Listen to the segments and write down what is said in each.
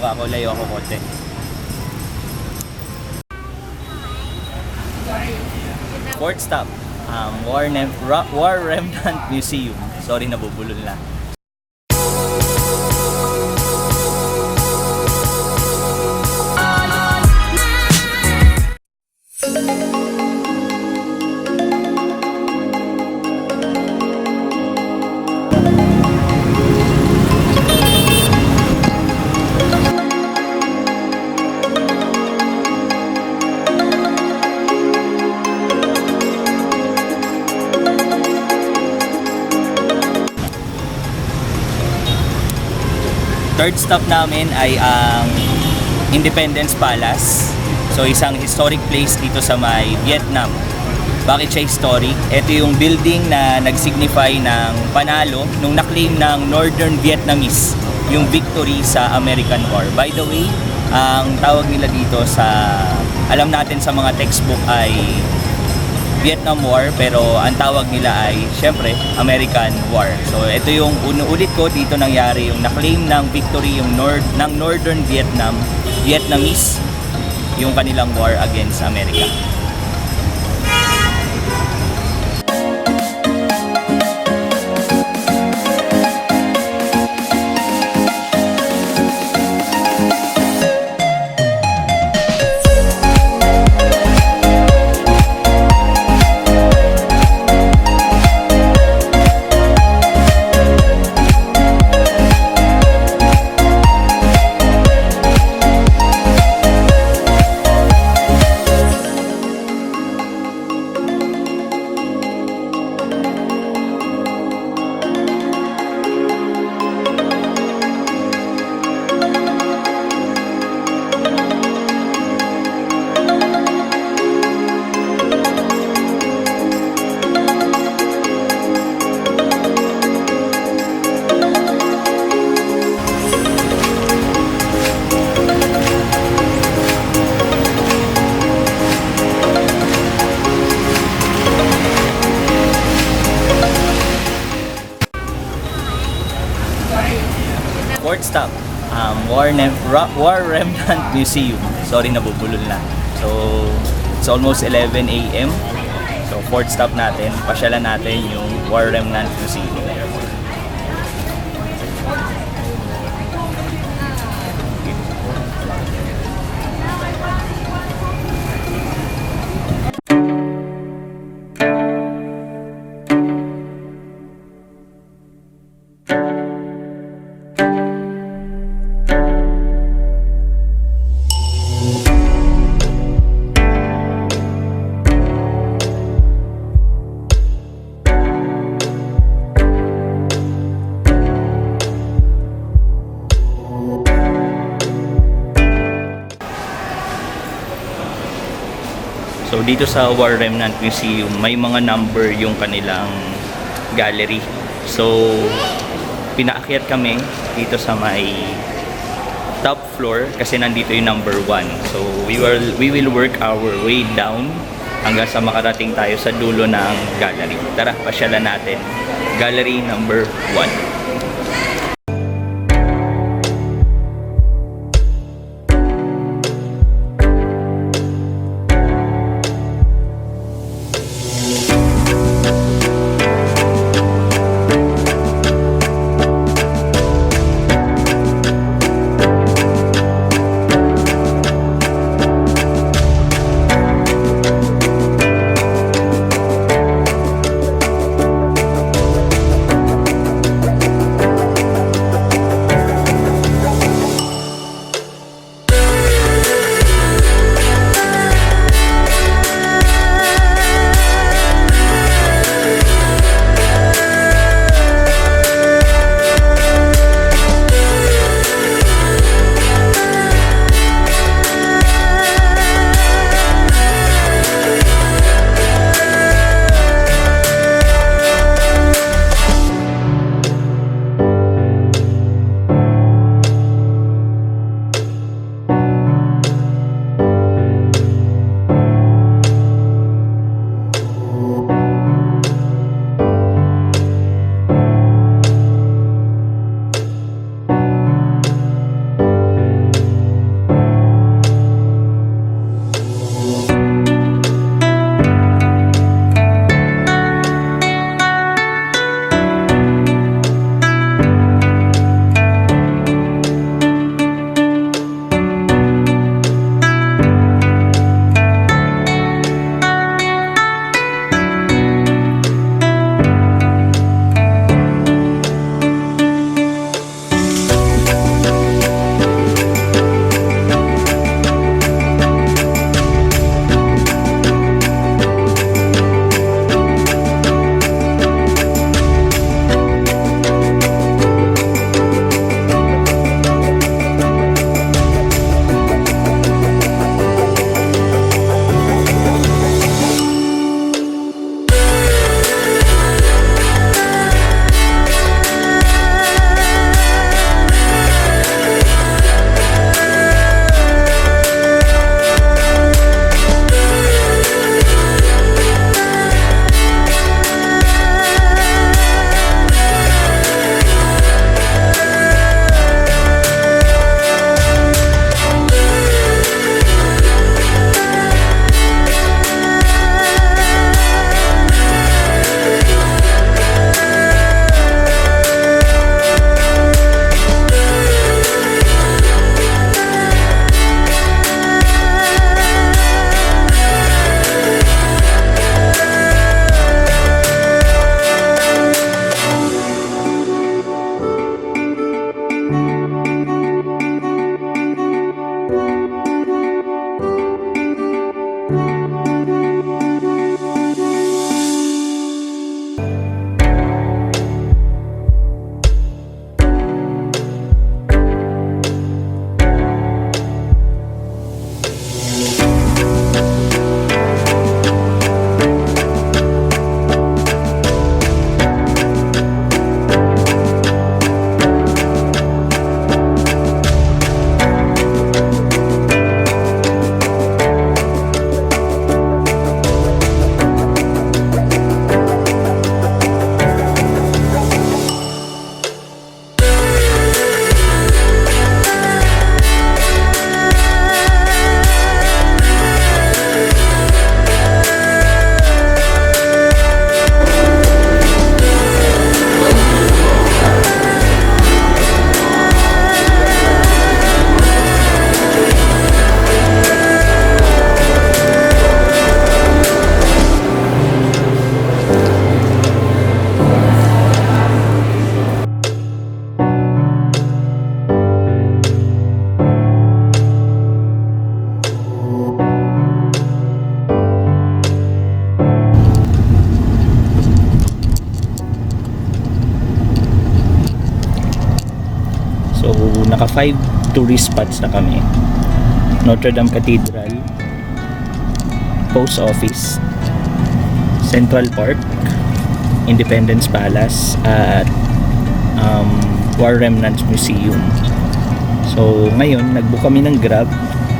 mukha ko, layo ako konti. Fourth stop, War Remnant Museum. Sorry, nabubulol na. Third stop namin ay ang Independence Palace. So isang historic place dito sa may Vietnam. Bakit siya historic? Ito yung building na nag-signify ng panalo nung na-claim ng Northern Vietnamese yung victory sa American War. By the way, ang tawag nila dito sa, alam natin sa mga textbook ay Vietnam War, pero ang tawag nila ay syempre American War. So ito yung ulit ko dito nangyari yung na-claim ng victory yung ng Northern Vietnamese yung kanilang war against America. Fourth stop, War Remnant Museum. Sorry, nabubulol na. So, it's almost 11 a.m. So, fourth stop natin, pasyalan natin yung War Remnant Museum. So dito sa War Remnant Museum, may mga number yung kanilang gallery. So pinaakyat kami dito sa may top floor kasi nandito yung number 1. So we will work our way down hanggang sa makarating tayo sa dulo ng gallery. Tara, pasyalan natin. Gallery number 1. 5 tourist spots na kami. Notre Dame Cathedral, Post Office, Central Park, Independence Palace, at War Remnants Museum. So ngayon nagbook kami ng Grab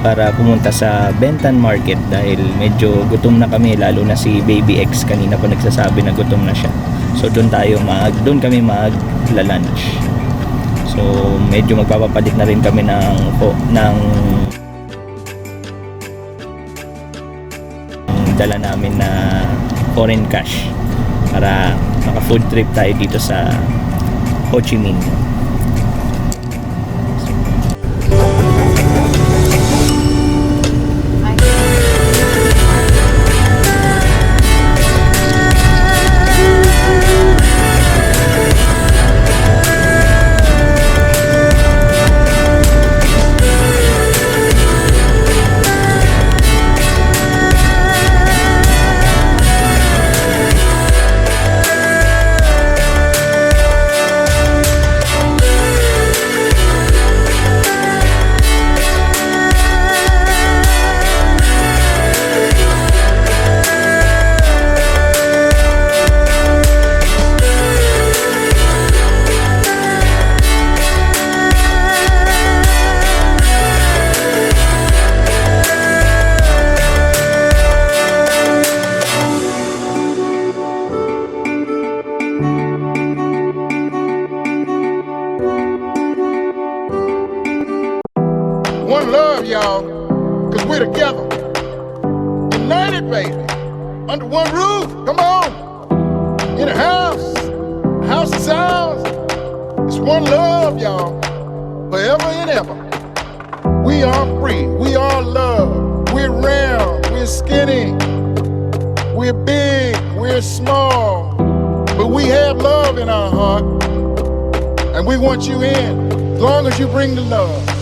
para pumunta sa Bentan Market dahil medyo gutom na kami, lalo na si Baby X kanina pa nagsasabi na gutom na siya. So doon kami magla-lunch. So medyo magpapapalit na rin kami ng dala namin na foreign cash para maka food trip tayo dito sa Ho Chi Minh. One love, y'all, because we're together. United, baby. Under one roof. Come on. In a house. House of sounds. It's one love, y'all. Forever and ever. We are free. We are love. We're round. We're skinny. We're big. We're small. But we have love in our heart. And we want you in. As long as you bring the love.